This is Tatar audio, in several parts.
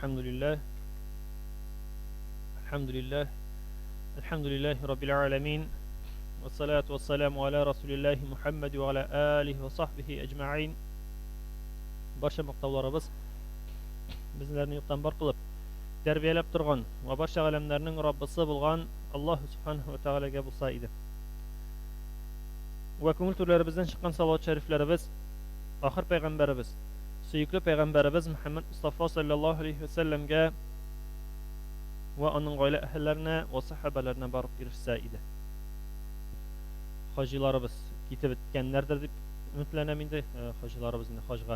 الحمد لله الحمد لله الحمد لله رب العالمين والصلاة والسلام على رسول الله محمد وعلى آله وصحبه أجمعين. Barcha maqtovlarimiz bizlarni yo'qdan bor qilib tarbiyalab turgan va barcha alamlarning Robbisi bo'lgan Alloh subhanahu va taolaga bo'lsa edi. Va ko'ngil turlarimizdan chiqqan salovat shariflarimiz oxir payg'ambarimiz, suyukli payg'ambarimiz Muhammad Mustafa sallallohu alayhi va sallamga va uning oila ahillarına va sahabalarına barib erishsa edi. Hojilarimiz ketib o'tganlardir deb umidlanaman endi. Hojilarimizni hojga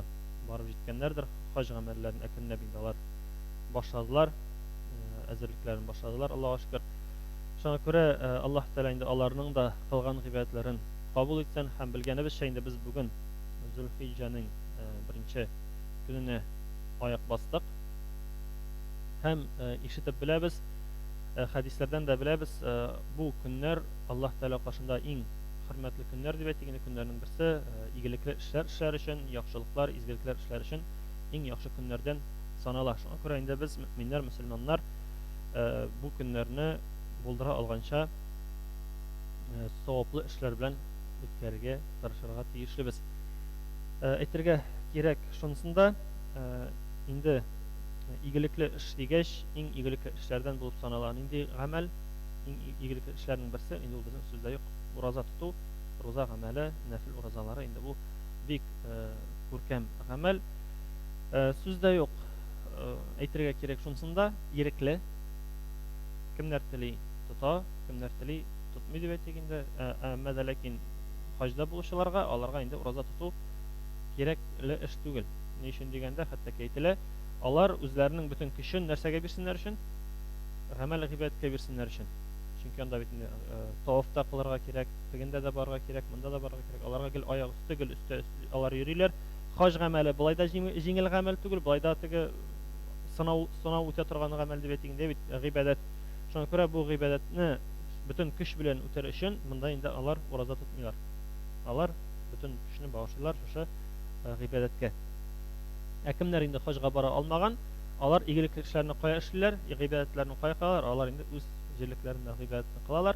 barib yetganlardir. Hoj amallarini akinlab ular boshladılar. Azirliklerini boshladılar. Allohga shukr. Şuna ko'ra Alloh taolo endi ularning da qilgan g'ibratlarini qabul etsin. Ham bilganimiz endi biz bugun Zulhijjaning birinchi kunini oyoq bosdik. Hem işitib bilamiz, hadislerden de bilamiz, bu günler Allah Teala qarşısında eng hürmetli günler deb aytilgan kunlarning birisi, iyilikli işler için, yaxshiliklar, izgiliklar işler için eng yaxshi kunlardan sanalar. Şuna ko'ra endi biz müminler, musulmonlar bu günlerini buldura olgancha savobli ishlar bilan o'tkazishga tirishishga tegishlimiz. Aytirga kerak shunisindo endi iyilikli ish degach, eng iyilikli ishlardan bo'lib sanalan endi amal, eng iyilikli ishlarning birisi endi u bizning so'zda yo'q, roza tutuv, roza amali, nafil rozalari endi bu bek ko'rkam amal. So'zda yo'q. Aytirga kerak shunisindo yirikli kimlar tili tuta, kimlar tili tutmaydi deb aytganda, amada lekin hojda bo'lishlarga, ularga endi roza tutuv kerakli ish tugul. Ne uchun deganda, hattoki aytilar, onlar o'zlarining butun kuchini narsaga bersinlar uchun, amal g'ibatga bersinlar uchun. Chunki unda bitni tavofda qilarga kerak, tegenda da borga kerak, bunda da borga kerak. Ularga gil oyoq usti, gil usti ular yurilar. Hoj amali bulayda jingil amal tugul, bulayda tigi sinov o'ta turgan amal deb aytganda g'ibat. Shunga ko'ra bu g'ibatni butun kuch bilan o'tar uchun bunda endi ular roza tutmaylar. Ular butun kuchni bag'ishlaylar o'sha g'ibatga. Kimler endi hojga bora olmagan, ular iyilik ishlarini qo'ya ishlaylar, g'ibatlarni qo'ya qo'yar, ular endi o'z jirliklarida g'ibatni qilalar.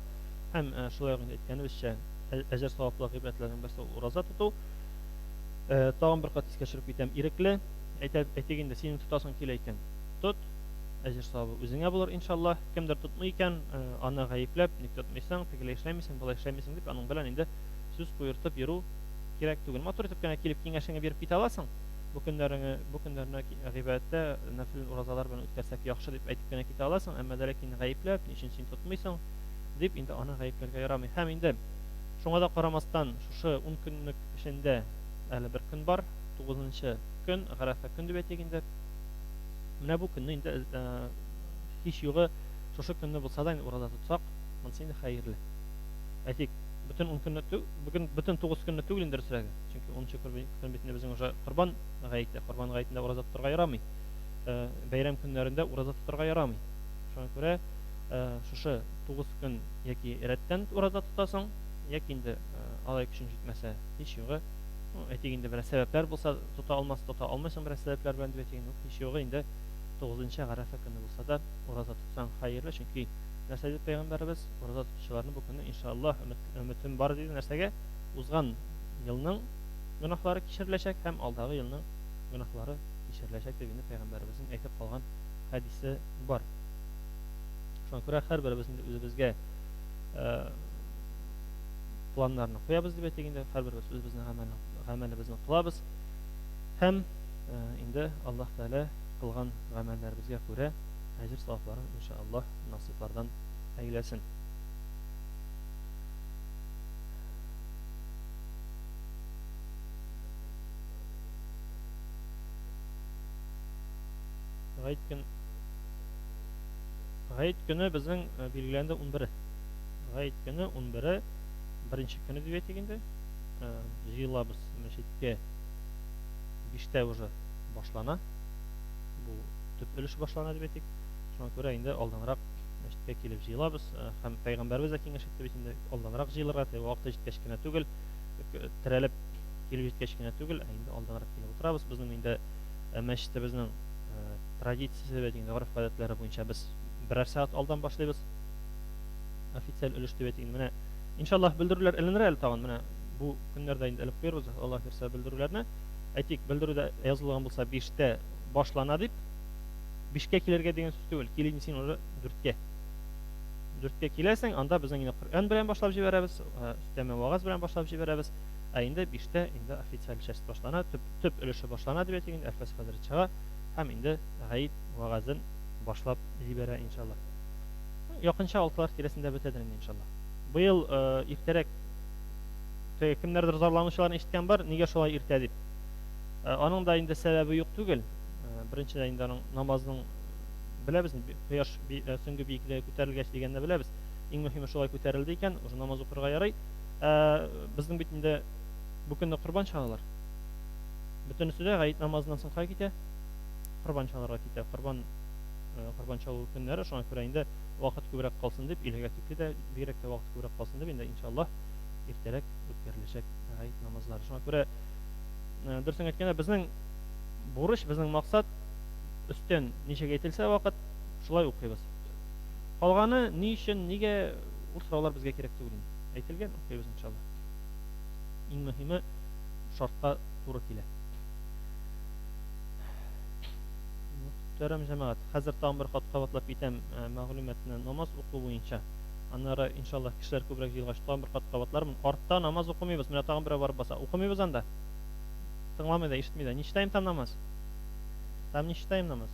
Ham shulay aytganimizcha ajr savobli g'ibatlarning birisi roza tutuv. Tag'in bir qat iskashirib ketam, irikli aytganda sen tutasan kelaykan, tut. Ajr savobi o'zingga bo'lar inshaalloh. Kimdir tutmay ekan, ana g'ayiblab, nik tutmaysan, tegila ishlaymaysan, bola ishlaymaysan deb aning bilan endi so'z qo'yirtib yuru kerak tugul. Motor etibgina kelib kengashingga berib keta olasan. Bu kunlarni g'ibatda nafil rozalar bilan o'tkazsak yaxshi deb aytibgina keta olasan, ammo lekin g'ayiblab, nechun sen tutmaysan deb endi ana g'ayiblarga yaramay. Ham endi shunga da qaramasdan shu 10 kunlik ishinde hali bir kun bor, 9-kun G'arafa kun deb aytganda, mana bu kunni endi hech yo'g'i shu kunni bo'lsa da roza tutsak, menimcha endi xayrli. Aytik bütün 10 kunni bugün bütün 9 kunni tugul indir siraga. Chunki 10 kun bitini bizning o'sha Qurban g'ayitida roza tuturga yaramay. Bayram kunlarida roza tuturga yaramay. Shunga ko'ra shu 9 kun yoki eratdan roza tutasan, yoki endi Alloh kuching yetmasa hech yo'g'i. Aytganda bir sabablar bo'lsa tuta olmaysan bir sabablar bilan deb aytganda hech yo'g'i endi 9-G'arafa kuni bo'lsa da roza tutsan xayrli, chunki narsa deb payg'ambarimiz roza tutuvchilarni bu kunni inshaalloh umidim bor dedi narsaga o'zgan yilning gunohlari kechirilajak, ham oldagi yilning gunohlari kechirilajak deb endi payg'ambarimizning aytib qolgan hadisi bor. Shunga ko'ra har birimiz o'zimizga planlarni qo'yamiz deb aytganda, har birimiz o'zimizning amalimizni qilamiz. Ham endi Alloh taolo qilgan amallarimizga ko'ra ajr savoblarini inshaalloh nasiblardan aylasin. G'ayit kuni bizning belgilandi 11. G'ayit kuni 11 birinchi kuni deb aytganda, yig'ilamiz masjidga 5ta уже boshlana. Bu tüp ulush boshlana deb aytdik. Shunga ko'ra endi oldinroq masjidga kelib yig'ilamiz. Ham payg'ambarimiz kengashib deb aytganda oldinroq yig'ilirga, vaqti yetkazgina tugul, tiralib kelib yetkazgina tugul, endi oldinroq kelib o'tiramiz. Bizning endi masjidimizning традициясы деп әйтегенде ғұрып ғадәтләре буенча без берәр сәгать алдан башлыйбыз официаль өлеш деп әйтегенде менә иншаллах белдерүләр эленер әле тагын менә бу көннәрдә инде элеп куярбыз алла кирсә белдерүләрне әйтик белдерүдә язылган булса 5-тә башлана дип 5-кә килергә дигән сүз түгел килин син уже 4-кә киләсең анда безнең инде Коръән белән башлап җибәрәбез өстәмә вагыз белән башлап җибәрәбез инде 5-тә инде официаль часть башлана төп өлеше башлана дип әйтегенде әлфәс хәзрәт чыга һәм инде гаит вагызын башлап җибәрә иншаллах якынча 6-лар тирәсендә бетәдер инде иншаллах быел иртәрәк кемнәрдер зарланучыларны ишеткән бар нигә шулай иртә дип аның да инде сәбәбе юк түгел беренчедән инде аның намазның беләбез кояш соңгы биеклегә күтәрелгәч дигәнне беләбез иң мөһиме шулай күтәрелде икән уже намаз укырга ярый безнең бит инде бу көнне корбан чалалар бөтенесе дә гаит намазыннан соң кая китә корбан чаларга китә корбан чалу көннәре шуңа күрә инде вакыт күбрәк калсын дип илгә тикле дә бигрәк тә вакыт күбрәк калсын дип инде иншаллах иртәрәк үткәреләчәк гаит намазлары шуңа күрә дөресен әйткәндә безнең бурыч безнең максат өстән ничәгә әйтелсә вакыт шулай укыйбыз калганы ни өчен нигә ул сораулар безгә кирәк түгел әйтелгән укыйбыз иншаллах иң мөһиме шартка туры килә Muhterem cemaat, хәзер тагын бер кат кабатлап китәм мәгълүматны намаз уку буенча. Аннары иншаллах кешеләр күбрәк җыелгач тагын бер кат кабатлармын. Артта намаз укымыйбыз, менә тагын берәр барып баса. Укымыйбыз анда. Тыңламый да, ишетми да. Ништәйм там намаз? Там ништәйм намаз?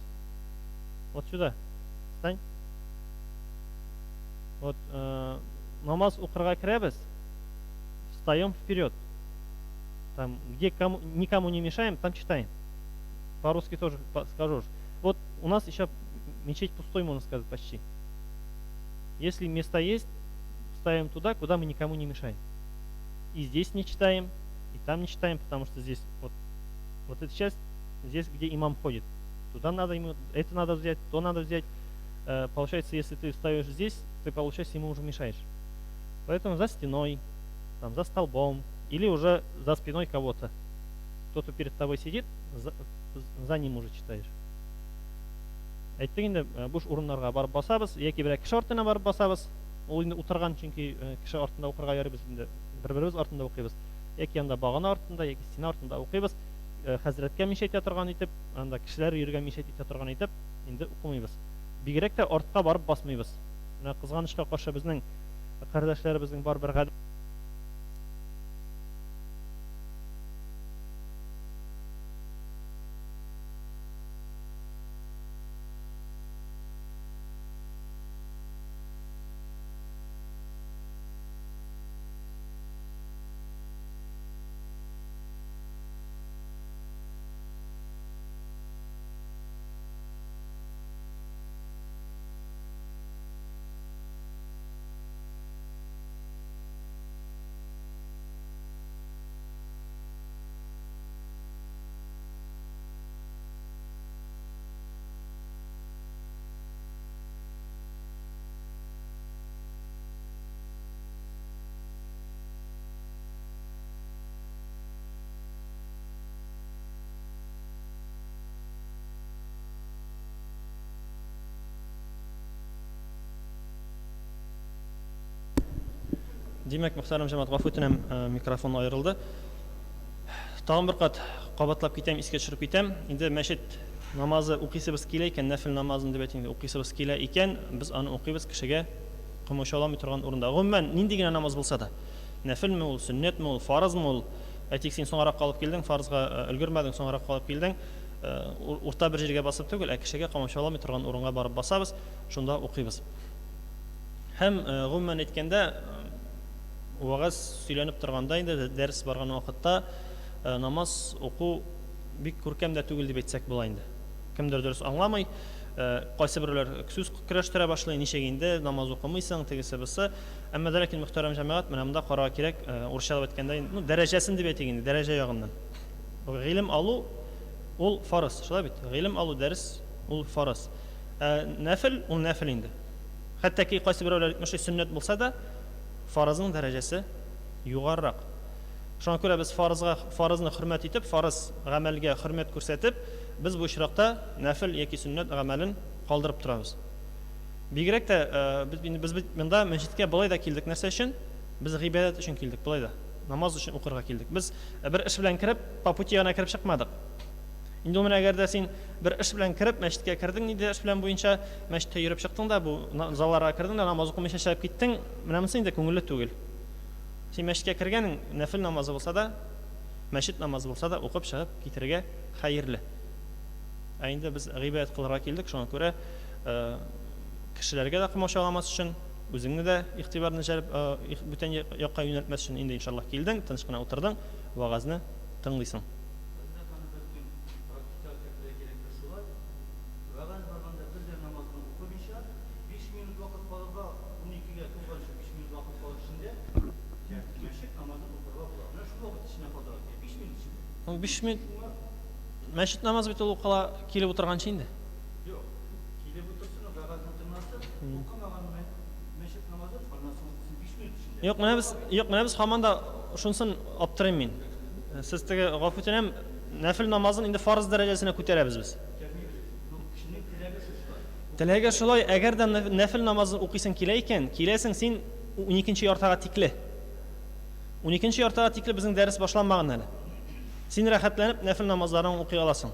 Вот сюда. Встань. Вот намаз укырга керәбез. Встаем вперед. Там где никому не мешаем, там читаем. По-русски тоже скажу. Вот у нас еще мечеть пустой, можно сказать, почти. Если место есть, ставим туда, куда мы никому не мешаем. И здесь не читаем, и там не читаем, потому что здесь вот эта часть, здесь, где имам ходит. Туда надо ему, это надо взять, то надо взять. Получается, если ты ставишь здесь, ты, получается, ему уже мешаешь. Поэтому за стеной, там, за столбом, или уже за спиной кого-то. Кто-то перед тобой сидит, за ним уже читаешь. Әйттегендә буш урыннарга барып басабыз, яки берәр кеше артына барып басабыз. Ул инде утырган, чөнки кеше артында укырга ярыйбыз инде. Бер-беребез артында укыйбыз. Яки анда багана артында, яки стена артында укыйбыз. Хәзрәткә мишәйт торган итеп, анда кешеләр йөргән мишәйт торган итеп, инде укымыйбыз. Бигрәк тә артка барып басмыйбыз. Менә кызганычка каршы безнең кардәшләребезнең бар бер гадәт Димәк, мөхтәрәм җәмәгать, гафу үтенәм, микрофон аерылды. Тагын бер кат кабатлап китәм, искә төшереп китәм. Инде мәчет намазы укыйсыбыз килә икән, нәфил намазын дип әйтәм, укыйсыбыз килә икән, без аны укыйбыз кешегә кымышаламый торган урында. Гомумән, нинди генә намаз булса да, нәфилме ул, сөннәтме ул, фарызмы ул, әйтик син соңарак калып килдең, фарызга өлгермәдең, соңарак калып килдең, урта бер җиргә басып түгел, кешегә кымышаламый торган урынга барып басабыз, шунда укыйбыз. Һәм гомумән әйткәндә, вагыз сөйләнеп торганда инде дәрес барган вакытта намаз уку бик күркәм дә түгел дип әйтсәк була инде. Кемдер дөрес аңламый, кайсы бирләр сүз көрәштерә башлый, ничәгә инде намаз укымыйсың, тегесе бусы. Әмма дә ләкин мөхтәрәм җәмәгать, менә монда карарга кирәк, урысчалап әйткәндә, дәрәҗәсен дип әйтик инде, дәрәҗә ягыннан. Гыйлем алу ул фарыз, шулай бит. Гыйлем алу дәрес ул фарыз. Нәфил ул нәфил инде. Хәтта ки кайсы бирләр әйтмешли сөннәт булса да, фарызның дәрәҗәсе югарырак. Шуңа күрә без фарызны хөрмәт итеп, фарыз гамәлгә хөрмәт күрсәтеп, biz bu очракта нәфил яки сүннәт гамәлен калдырып торабыз. Бигрәк тә без монда мәчеткә болай да килдек нәрсә өчен? Без гыйбадат өчен килдек, болай да. Намаз өчен укырга килдек. Без бер эш белән кирип, по пути янә кирип чыкмадык. Инде менә әгәр дә син бер эш белән кирип, мәчеткә кирдең, инде эш белән буенча мәчеткә йөреп чыктың да, бу залларга кирдең да, намаз укымыйча чыгып киттең, менә монысы инде күңелле түгел. Син мәчеткә кергәнең нәфил намазы булса да, мәчет намазы булса да укып чыгып китергә хәерле. Ә инде без гыйбадат кылырга килдек, шуңа күрә кешеләргә дә кымшаламас өчен, үзеңне дә игътибарны җәлеп бүтән якка юнәлтмәс өчен инде иншаллах килдең, тыныч кына утырдың, вагазны тыңлыйсың. Биш минут мәчет намазы бит ул укыла килеп утырганчы инде. Юк, килеп утырсын, вагазны тыңласын, укымаган мәчет намазы формасын 5 минут эчендә. Юк, менә без һаман да шунсын аптырыйм мин. Сез теге гафу үтенәм, нәфил намазын инде фарыз дәрәҗәсенә күтәрәбез без. Кешенең теләге шулай. Теләге шулай, әгәр дә нәфил намазын укыйсың килә икән, киләсең син 12нче яртыга тикле. 12нче яртыга тикле безнең дәрес башланмаган әле. Син рәхәтләнеп нәфил намазларын укый аласың.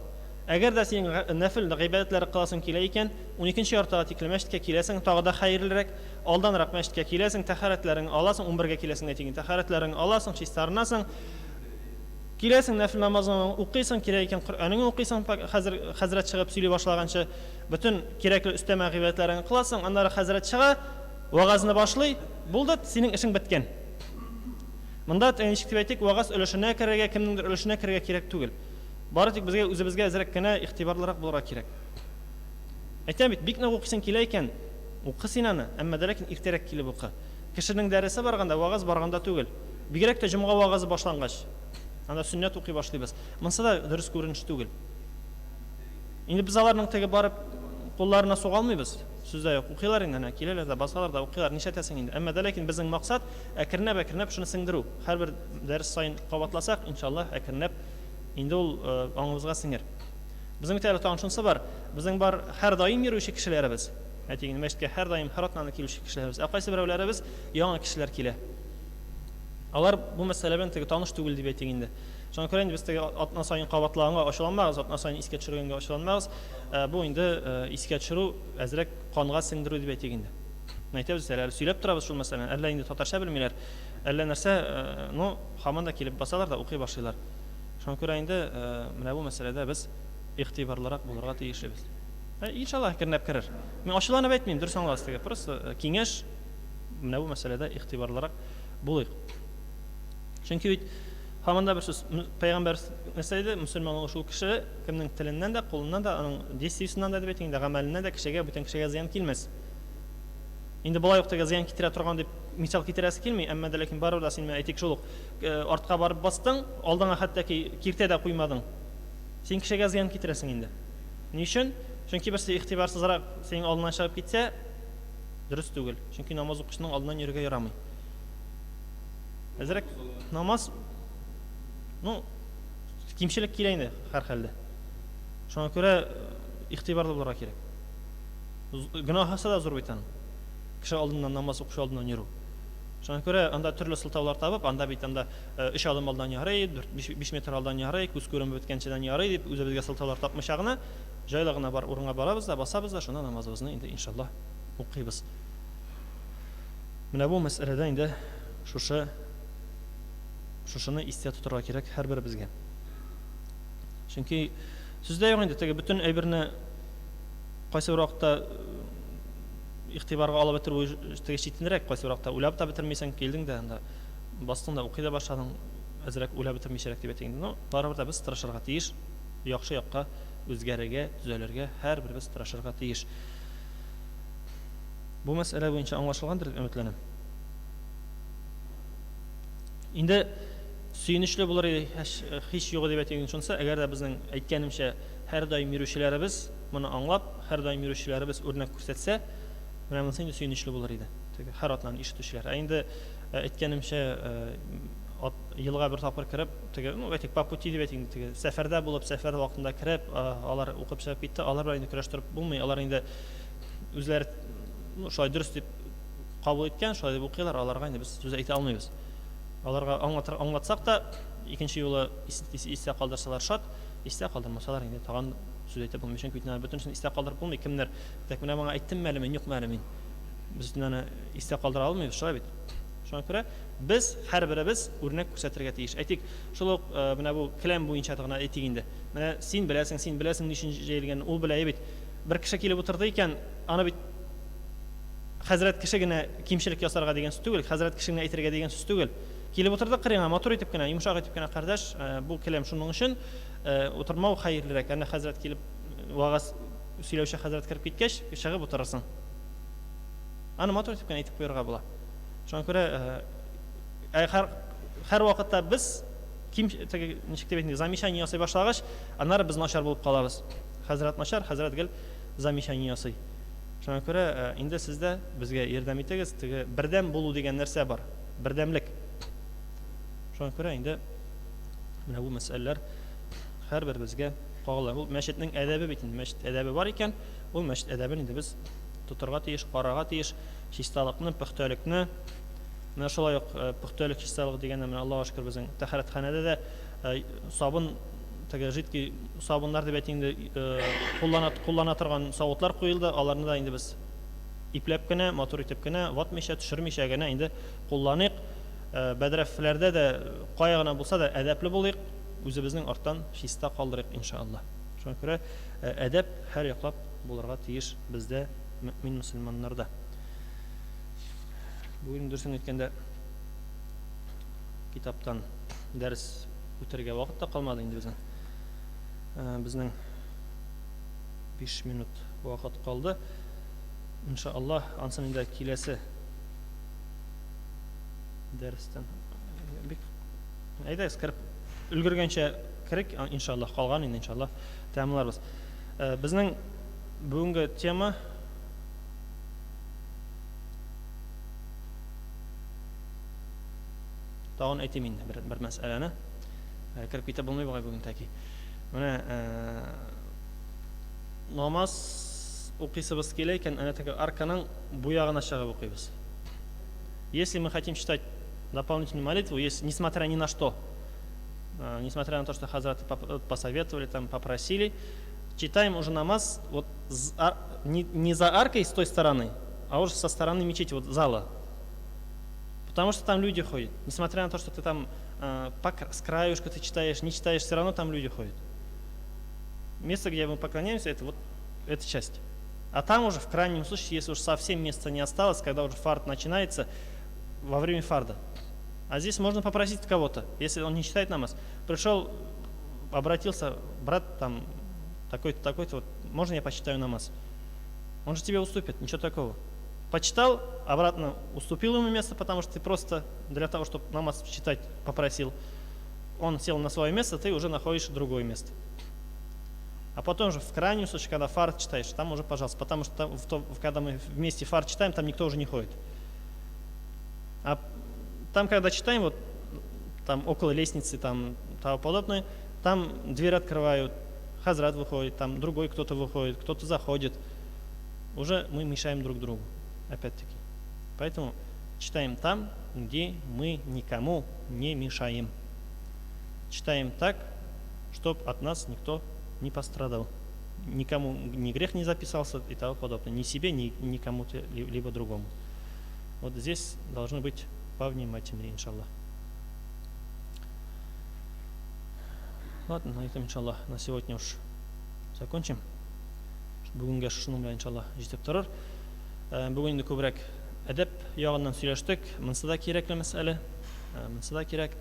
Әгәр дә син нәфил гыйбадәтләр кыласың килә икән, 12нче яртыга тикле мәчеткә киләсең, тагы да хәерлерәк, алданрак мәчеткә киләсең, тәһарәтләрен аласың, 11гә киләсең әйтегән, тәһарәтләрен аласың, чистарынасың. Киләсең нәфил намазын укыйсың, кирәк икән Коръәнне укыйсың, хәзрәт чыгып сөйли башлаганчы, бөтен кирәкле өстәмә гыйбадәтләрен кыласың, аннары хәзрәт чыга, вагазны башлый, булды, синең эшең беткән. Монда ничек дип әйтик, вагаз өлешенә керергә, кемнеңдер өлешенә керергә кирәк түгел. Бары тик безгә үзебезгә әзрәк кенә игътибарлырак булырга кирәк. Әйтәм бит, бик нык укыйсың килә икән, укы син аны, әмма дә ләкин иртәрәк килеп укы. Кешенең дәресе барганда, вагаз барганда түгел. Бигрәк тә җомга вагазы башлангач, анда сүннәт укый башлыйбыз. Монсы да дөрес күренеш түгел. Инде без аларның теге барып кулларына сугалмыйбыз. Сүздә юк, укыйлар инде, киләләр дә, басалар да укыйлар, нишәтәсең инде. Әмма дә ләкин безнең максат әкренәп шуны сеңдерү. Һәрбер дәрес сайын кабатласак, иншаллах, әкренәп инде ул аңыбызга сеңер. Безнең бит әле танышынсы бар. Безнең бар һәр даим йөрүче кешеләребез. Әйтегез, мәчеткә һәр даим харатланып килүче кешеләребез. Ә кайсы берәүләребез яңа кешеләр килә. Алар бу мәсьәлә белән теге таныш түгел дип әйтик инде. Шуңа күрә инде без теге атна сайын кабатлаганга ачуланмагыз, атна сайын искә төшергәнгә ачуланмагыз. Бу инде искә төшерү әзрәк канга сеңдерү дип әйтик инде. Әйтәбез, әле сөйләп торабыз шул мәсьәләне. Әллә инде татарча белмиләр, әллә нәрсә, һаман да килеп басалар да укый башлыйлар. Шуңа күрә инде менә бу мәсьәләдә без игътибарлырак булырга тиешлебез. Иншаллах кирнәп керер. Мин ачуланып әйтмим, дөрес аңлагыз теге. Просто киңәш менә бу мәсьәләдә игътибарлырак булыйк. Чөнки бит һаман да бер сүз Пәйгамбәр нәрсәйде, мөселман шул кеше кемнең теленнән дә, кулыннан да, аның действиесеннән дә дип әйтик инде, гамәленнән дә кешегә, бүтән кешегә зыян килмәс. Инде болай ук теге зыян китерә торган дип мисал китерәсе килми, әмма дә ләкин барыбер да син әйтик шул ук артка барып бастың, алдыңа хәтта ки киртә дә куймадың. Син кешегә зыян китерәсең инде. Ни өчен? Чөнки берсе игътибарсызрак синең алдыңнан чыгып китсә, дөрес түгел. Чөнки намаз укучының алдыннан йөрергә ярамый. Әзрәк намаз кимчелек килә инде һәр хәлдә. Шуңа күрә игътибарлы булырга кирәк. Гөнаһысы да зур бит аның. Кеше алдыннан намаз укышу алдыннан йөрү. Шуңа күрә анда төрле сылтаулар табып, анда бит анда 3 адым алдан ярый, 5 метр алдан ярый, күз күренеп беткәнчедән ярый дип үзебезгә сылтаулар тапмыйча гына җайлы гына бар урынга барабыз да, басабыз да, шунда намазыбызны инде иншаллах укыйбыз. Менә бу мәсьәләдә инде шушыны истә тотырга кирәк һәрбер безгә. Чөнки сүздә юк инде теге бөтен әйберне кайсы вакытта игътибарга алып бетерү теге читенрәк, кайсы вакытта уйлап та бетермисең, килдең дә анда бастың да укый да башладың, әзрәк уйлап бетермичәрәк дип әйтәм. Барыбер да без тырышырга тиеш, яхшы якка үзгәрергә, төзәлергә һәрберебез тырышырга тиеш. Бу мәсьәлә буенча аңлашылгандыр дип өметләнәм. Инде сөйнешле булыр иде, һич юк дип әйтәм шунсы, әгәр дә безнең әйткәнемчә һәр даим йөрүчеләребез моны аңлап, һәр даим йөрүчеләребез үрнәк күрсәтсә, менә монысы инде сөйнешле булыр иде. Теге һәр атнаны ишетүчеләр. Инде әйткәнемчә елга бер тапкыр кирип, теге, ну, әйтик, по пути дип әйтик, теге сәфәрдә булып, сәфәр вакытында кирип, алар укып чыгып китте, алар белән инде көрәштереп булмый, алар инде үзләре, ну, шулай дөрес дип кабул иткән, шулай дип укыйлар, аларга инде без сүз әйтә алмыйбыз. Аларга аңлатсак та, икенче юлы истә калдырсалар шат, истә калдырмасалар инде тагын сүз әйтә булмый, чөнки бит бөтенсен истә калдырып булмый, кемнәр тәк менә моңа әйттем мәле мин, юкмы әле мин. Без аны истә калдыра алмыйбыз, шулай бит. Шуңа күрә без һәрберебез үрнәк күрсәтергә тиеш. Әйтик, шул ук менә бу келәм буенча гына әйтик инде. Менә син беләсең ничек җәелгән, ул белә бит. Бер кеше килеп утырды икән, аны бит хәзрәт кеше генә кимчелек ясарга дигән сүз түгел, хәзрәт кеше генә әйтергә дигән сүз түгел. Килеп утырды кырыйңа, матур итеп кенә, йомшак итеп кенә, кардәш, бу келәм шуның өчен утырмау хәерлерәк. Әнә хәзрәт килеп вагаз сөйләүче хәзрәт кирип киткәч, чыгып утырырсың. Аны матур итеп кенә әйтеп куярга була. Шуңа күрә һәр вакытта без ничек дип әйтик, замечание ясый башлагач, аннары без начар булып калабыз. Хәзрәт начар, хәзрәт гел замечание ясый. Шуңа күрә инде сездә безгә ярдәм итегез, теге бердәм булу дигән нәрсә бар, бердәмлек. Шуңа күрә инде менә бу мәсьәләләр һәрбер безгә кагыла. Бу мәчетнең әдәбе бит, мәчет әдәбе бар икән, ул мәчет әдәбен инде без тотырга тиеш, карарга тиеш, чисталыкны, пөхтәлекне. Менә шулай ук пөхтәлек, чисталык дигәндә менә Аллаһка шөкер безнең тәһарәтханәдә дә сабын, теге жидкий сабыннар дип әйтинде, куллана торган савытлар куелды, аларны да инде без ипләп кенә, матур итеп кенә, ватмыйча, төшермичә генә инде кулланыйк. Бәдрәфләрдә дә кая гына булса да әдәпле булыйк, үзебезнең арттан чиста калдырыйк иншаллах. Шуңа күрә әдәп һәр яклап булырга тиеш бездә, мөмин мөселманнарда. Бүген дөресен әйткәндә китаптан дәрес үтәргә вакыт та калмады инде безнең. Безнең 5 минут вакыт калды. Иншаллах, ансын инде киләсе дәрестән бик әйдәгез кирип өлгергәнчә кирәк, иншаллах, калган инде иншаллах тәмамларбыз. Безнең бүгенге тема тагын әйтим инде бер мәсьәләне. Кирип китә булмый бугай бүген тәки. Менә намаз укыйсыбыз килә икән, әнә теге арканың бу ягына чыгып укыйбыз. Если мы хотим читать дополнительную молитву, несмотря ни на что, несмотря на то, что хазраты посоветовали, там попросили, читаем уже намаз вот не за аркой с той стороны, а уже со стороны мечети, вот зала. Потому что там люди ходят. Несмотря на то, что ты там с краюшка ты читаешь, не читаешь, все равно там люди ходят. Место, где мы поклоняемся, это вот эта часть. А там уже в крайнем случае, если уж совсем места не осталось, когда уже фард начинается, во время фарда. А здесь можно попросить кого-то, если он не читает намаз. Пришел, обратился, брат, там, такой-то, такой-то, вот, можно я почитаю намаз? Он же тебе уступит, ничего такого. Почитал, обратно уступил ему место, потому что ты просто для того, чтобы намаз читать, попросил. Он сел на свое место, ты уже находишь другое место. А потом же в крайнем случае, когда фард читаешь, там уже, пожалуйста, потому что когда мы вместе фард читаем, там никто уже не ходит. А там, когда читаем, вот там около лестницы, там того подобное, там дверь открывают, хазрат выходит, там другой кто-то выходит, кто-то заходит. Уже мы мешаем друг другу, опять-таки. Поэтому читаем там, где мы никому не мешаем. Читаем так, чтобы от нас никто не пострадал. Никому ни грех не записался и того подобное. Ни себе, ни кому-то, либо другому. Вот здесь должны быть повнимательнее, иншаллах. Ладно, на этом, иншаллах, на сегодня уж закончим. Бүгінге шушының белән, иншаллах, җитеп торыр. Бүген инде күбрәк әдәп ягыннан сөйләштек. Монсы да кирәкле мәсьәлә. Монсы да кирәк.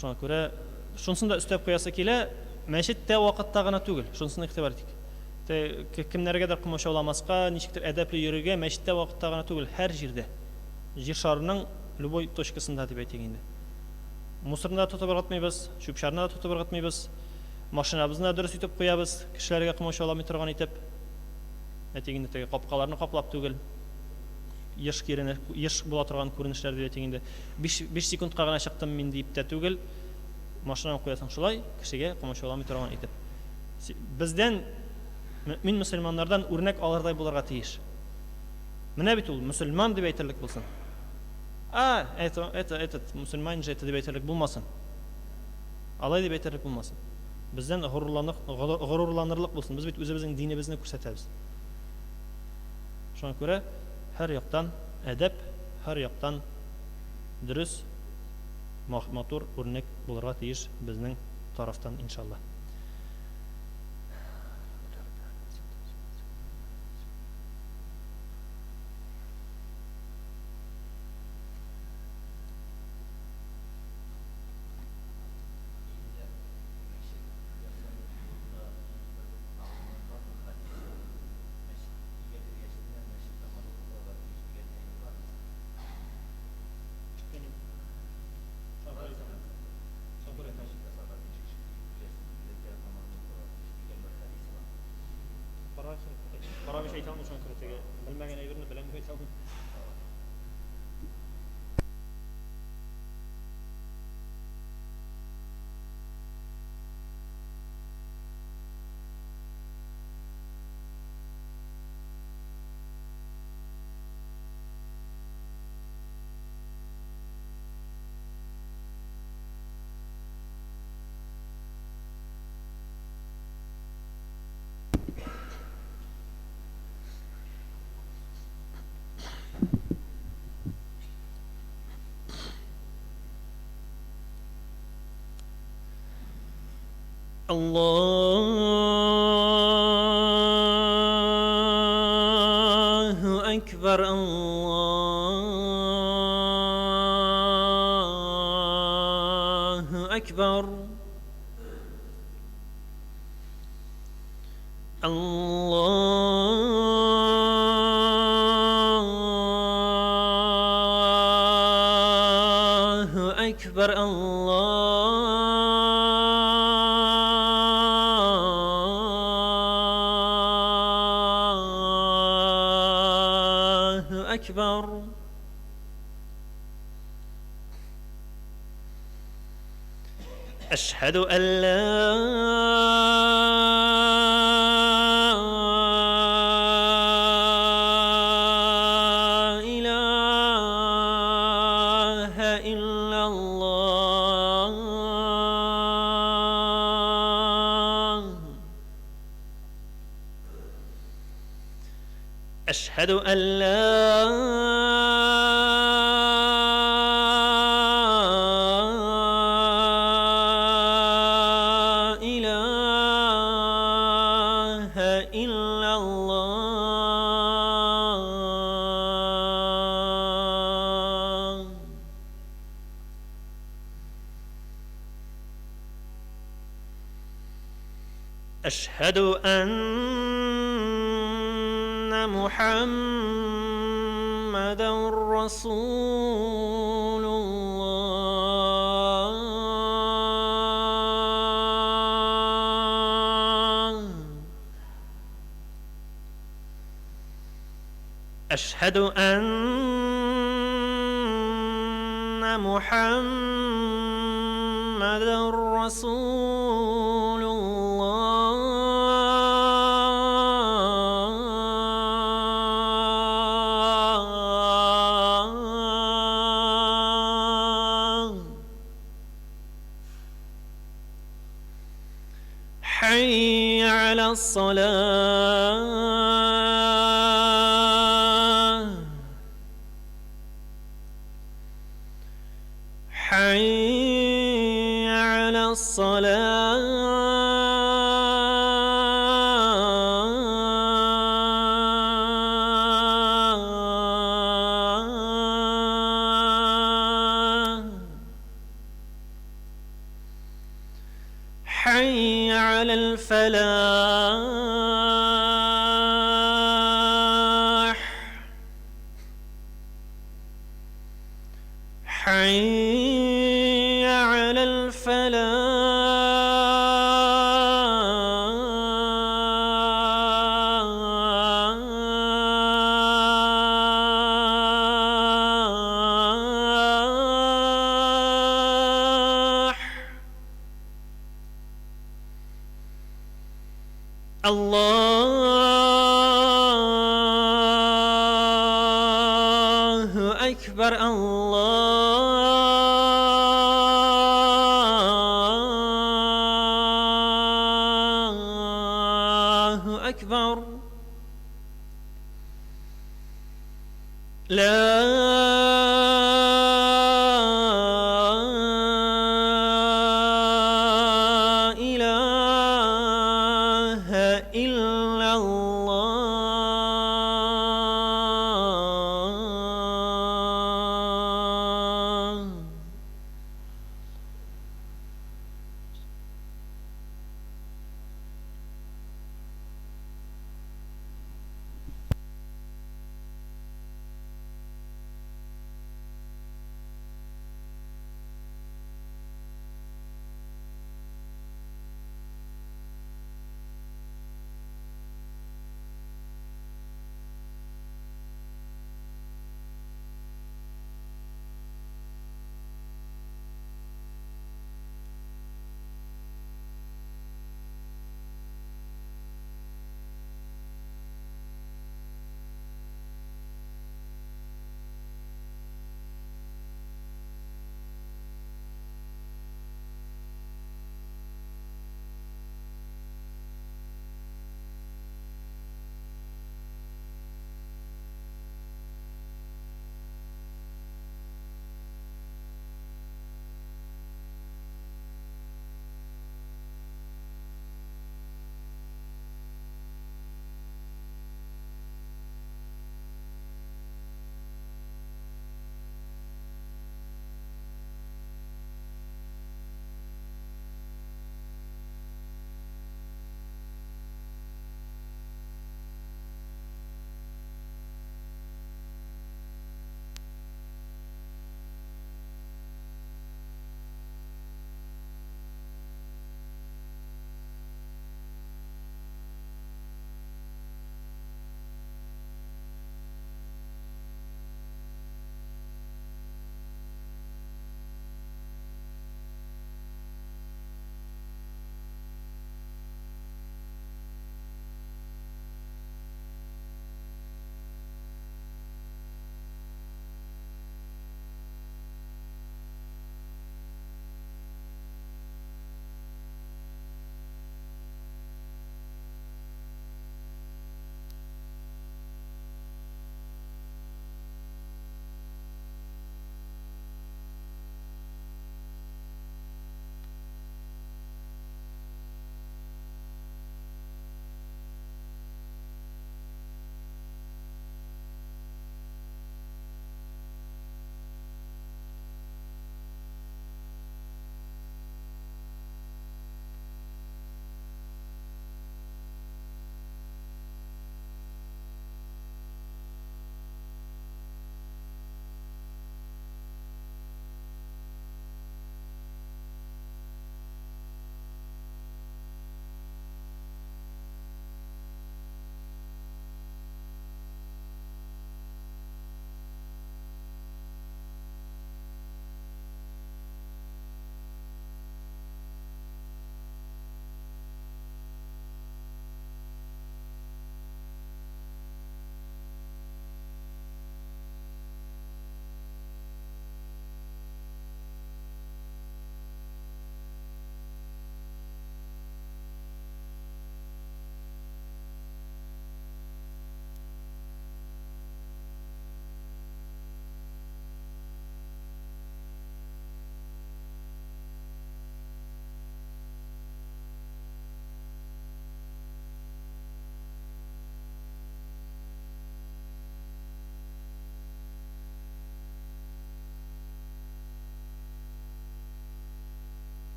Шуңа күрә шунысын да өстәп куясы килә. Мәчеттә вакытта гына түгел. Шунысын игътибар итик. Кемнәргәдер комачауламаска, ничектер әдәпле йөрергә мәчеттә вакытта гына түгел, һәр җирдә. Җир шарының любой точкасында дип әйтик инде. Мусорны да тотып ыргытмыйбыз, чүп-чарны да тотып ыргытмыйбыз. Машинабызны да дөрес итеп куябыз, кешеләргә комачауламый торган итеп. Әйтик инде теге капкаларны каплап түгел. еш була торган күренешләр дип әйтгәндә 5 секундка гына чыктым мин дип тә түгел, машинаны куясың шулай, кешегә комачауламый торган итеп. Бездән мин мөселманнардан үрнәк алырдай булырга тиеш. Менә бит ул мөселман дип әйтерлек булсын. Это мусульман же это дип әйтерлек булмасын. Алай дип әйтерлек булмасын. Бездән горурланырлык булсын. Без бит үзебезнең динебезне күрсәтәбез. Шуңа күрә һәр яктан әдәп, һәр яктан дөрес, матур үрнәк булырга тиеш безнең тарафтан иншалла. Para bir şey tamam şu an kırıtı. Bilmegen ayırını bilen bir tamam. Allahu Ekber, Allahu Ekber. Allahu Ekber, Allahu Ekber. أشهد أن لا إله إلا الله. أشهد أن لا إله إلا الله. أشهد أن محمدا رسول الله. أشهد أن محمدا رسول الله. حي على الصلاة. حي على الصلاة. حي على الفلاح. حي على الفلاح. الله أكبر الله أكبر لا إله إلا الله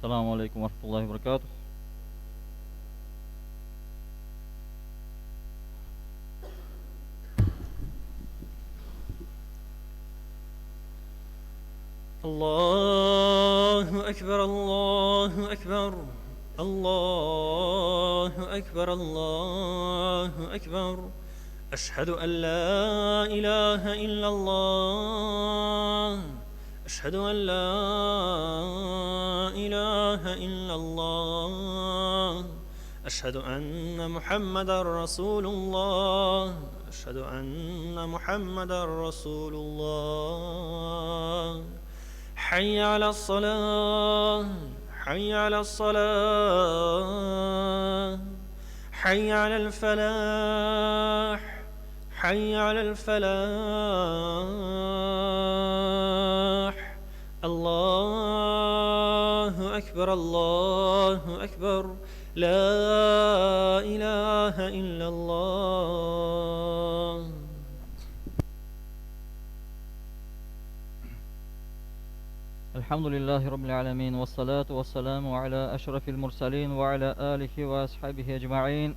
Assalamu alaikum wa rahmatullahi wa barakatuh. الله أكبر الله أكبر الله أكبر الله أكبر أشهد أن لا إله إلا الله أشهد أن لا إله إلا الله أشهد أن محمدا رسول الله أشهد أن محمدا رسول الله حي على الصلاة حي على الصلاة حي على الفلاح حي على الفلاح الله أكبر الله أكبر لا إله إلا الله. الحمد لله رب العالمين والصلاة والسلام على أشرف المرسلين وعلى آله وأصحابه أجمعين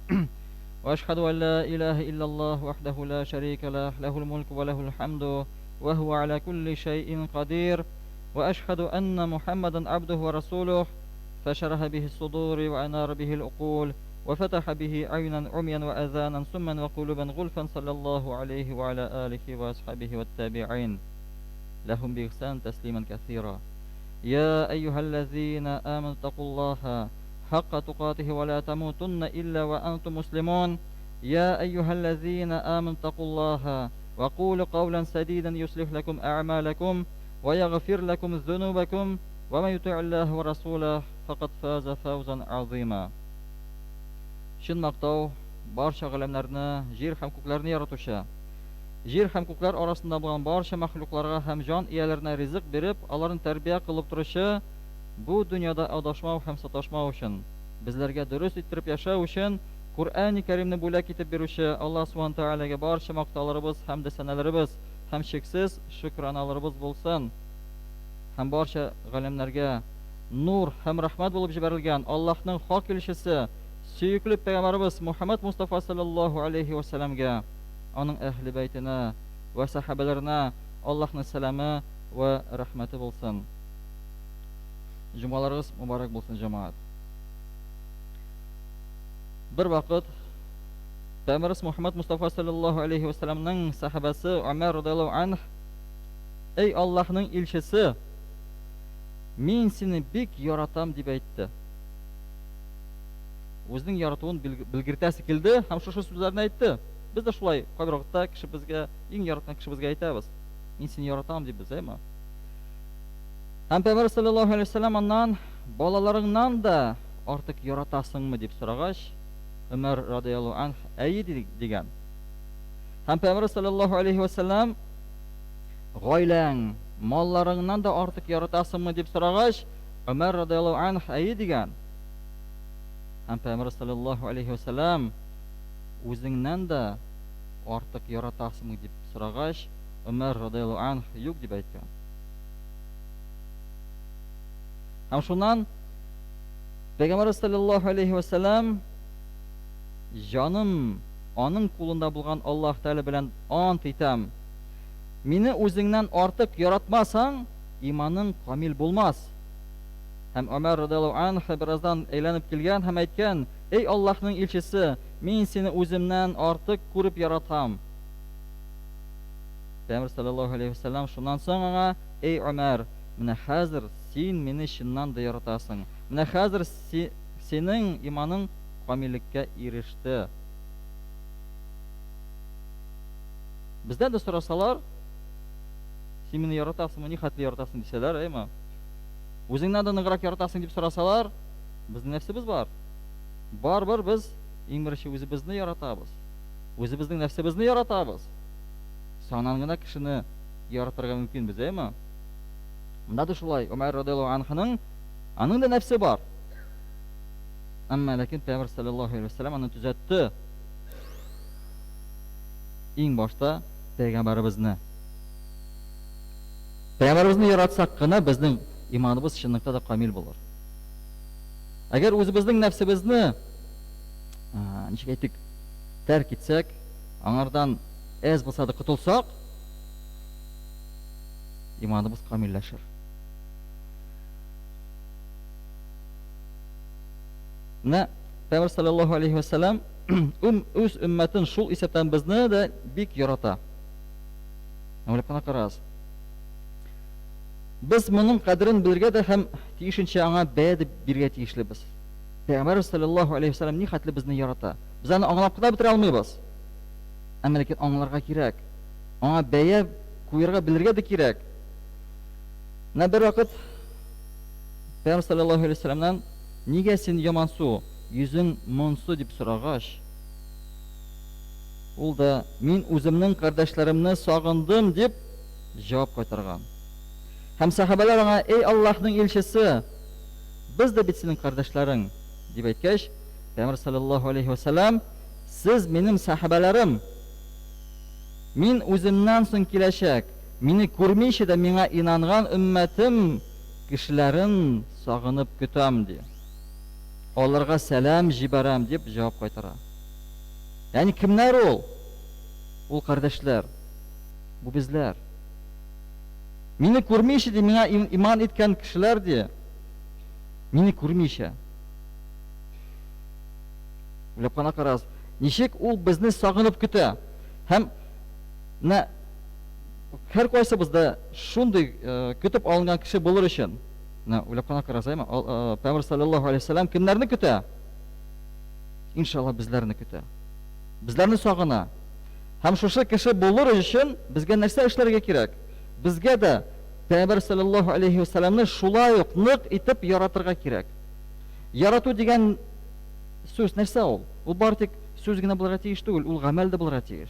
وأشهد أن لا إله إلا الله وحده لا شريك له له الملك وله الحمد وهو على كل شيء قدير وأشهد أن محمدا عبده ورسوله فشرح به الصدور وأنار به العقول وفتح به عينا عميا وأذانا سما وقلوبا غلفا صلى الله عليه وعلى آله وأصحابه والتابعين لهم بإحسان تسليما كثيرا. يا أيها الذين آمنوا اتقوا الله حق تقاته ولا تموتن إلا وأنتم مسلمون. يا أيها الذين آمنوا اتقوا الله وقولوا قولا سديدا يصلح لكم أعمالكم ويغفر لكم ذنوبكم ومن يطع الله ورسوله faqat faza fawzan azima. Шын мақтау барша ғаламларны, жер һәм күкләрне яратучы, жер һәм күкләр арасында булган барша мәхлукларга һәм җан ияләренә ризык биреп, аларны тәрбия кылып торучы, бу дөньяда адашмау һәм саташмау өчен, безләргә дөрес иттереп яшәү өчен Кур'ан-ы Кәримне бүләк итеп бирүче Аллаһ Субхаһу Тәгаләгә барша мактауларыбыз һәм дәсәнәләребез һәм шексез шөкраналарыбыз булсын. Һәм барша галимнәргә нур һәм рәхмәт булып җибәрелгән Аллаһның хак илчесе, сөекле пәйгамбәрбез Мухаммад Мустафа саллаллаһу алейхи ва салламга, аның әһле бәйтенә ва сахабаларына Аллаһның сәламы ва рәхмәте булсын. Җомгаларыгыз мубарак булсын, җәмәгать. Бер вакыт Пәйгамбәрбез Мухаммад Мустафа саллаллаһу алейхи ва салламның сахабасы Умар радиллаһу анһ: "Эй Аллаһның илчесе, мин сине бик яратам" дип әйтте. Үзенең яратуын белгертәсе килде һәм шушы сүзләрне әйтте. Без дә шулай кайбер вакытта кешебезгә, иң яраткан кешебезгә әйтәбез: "Мин сине яратам" дип без, әйме? Һәм Пәйгамбәр саллаллаһу алейхи ва саллям аннан: "Балаларыңнан да артык яратасыңмы?" дип сорагач, Умар радиллаһу анһ: "Әйе" дигән. Һәм Пәйгамбәр саллаллаһу алейхи ва саллям: "Гаиләң, малларыңнан да артык яратасыңмы?" дип сорагач, Умар радиллаһу анһ: "Әйе" дигән. Һәм Пәйгамбәр саллаллаһу алейхи ва саллям: "Үзеңнән дә артык яратасыңмы?" дип сорагач, Умар радиллаһу анһ: "Юк" дип әйткән. Һәм шуннан Пәйгамбәр саллаллаһу алейхи ва саллям: "Җаным, аның кулында булган Аллаһ Тәгалә белән ант итәм. Мине үзеңнән артык яратмасаң, иманың камил булмас." Һәм Умар радиллаһу анһ бераздан әйләнеп килгән һәм әйткән: "Эй Аллаһның илчесе, мин сине үземнән артык күреп яратам." Пәйгамбәр саллаллаһу алейхи ва саллям шуннан соң аңа: "Эй Умар, менә хәзер син мине чыннан да яратасың. Менә хәзер синең иманың камиллеккә иреште." Бездән дә сорасалар, "Син мине яратасыңмы, ни хәтле яратасың?" дисәләр, әйме? Үзеңнән дә ныграк яратасың дип сорасалар, безнең нәфсебез бар. Барбыр без иң беренче үзебезне яратабыз. Үзебезнең нәфсебезне яратабыз. Саннан гына кешене яратырга мөмкин без, әйме? Монда да шулай, Умар радиллаһу анһның аның да нәфсе бар. Әмма ләкин Пәйгамбәр саллаллаһу алейхи ва саллям аны төзәтте. Иң башта Пәйгамбәребезне. Пәйгамбәребезне яратсак кына безнең иманыбыз чынлыкта да камил булыр. Әгәр үзебезнең нәфсебезне ничек әйтик, тәрк итсәк, аңардан әз булса да котылсак, иманыбыз камилләшер. Менә Пәйгамбер саллаллаһу алейхи ва саллям үз өммәтен шул исәптән безне дә бик ярата. Уйлап кына карагыз. Без моның кадерен белергә дә һәм тиешенчә аңа бәя бирергә тиешлебез. Пәйгамбер саллаллаһу алейхи ва саллям ни хәтле безне ярата. Без аны аңлап кына бетерә алмыйбыз. Әмма ләкин аңларга кирәк. Аңа бәя куярга белергә дә кирәк. Менә бер вакыт Пәйгамбер саллаллаһу алейхи ва саллямнан нигә син ямансу, йөзең монсу дип сорагач, ул да мин үземнең кардәшләремне сагындым дип җавап кайтарган. Һәм сахабалар аңа: "Эй Аллаһның илчесе, без дә бит синең кардәшләрең", дип әйткәч, Пәйгамбер саллаллаһу алейхи ва саллям: "Сез минем сахабаларым. Мин үземнән соң киләчәк, мине күрмичә дә миңа инанган өммәтем кешеләрен сагынып көтәм", ди. Аларга сәлам җибәрәм дип җавап кайтара. Ягъни кемнәр ул? Ул кардәшләр. Бу безләр. Мине күрмичә ди, миңа иман иткән кешеләр ди. Мине күрмичә. Уйлап кына карагыз, ничек ул безне сагынып көтә? Һәм һәр кайсыбызда шундый көтеп алынган кеше булыр өчен, уйлап кына карагыз, Пәйгамбер саллаллаһу алейхи ва саллям кемнәрне көтә? Иншалла безләрне көтә. Безләрне сагына. Һәм шушы кеше булыр өчен безгә нәрсә эшләргә кирәк? Безгә дә Пәйгамбер саллаллаһу алейхи ва саллямны шулай ук нык итеп яратырга кирәк. Ярату дигән сүз нәрсә ул? Ул бары тик сүз генә булырга тиеш түгел, ул гамәл дә булырга тиеш.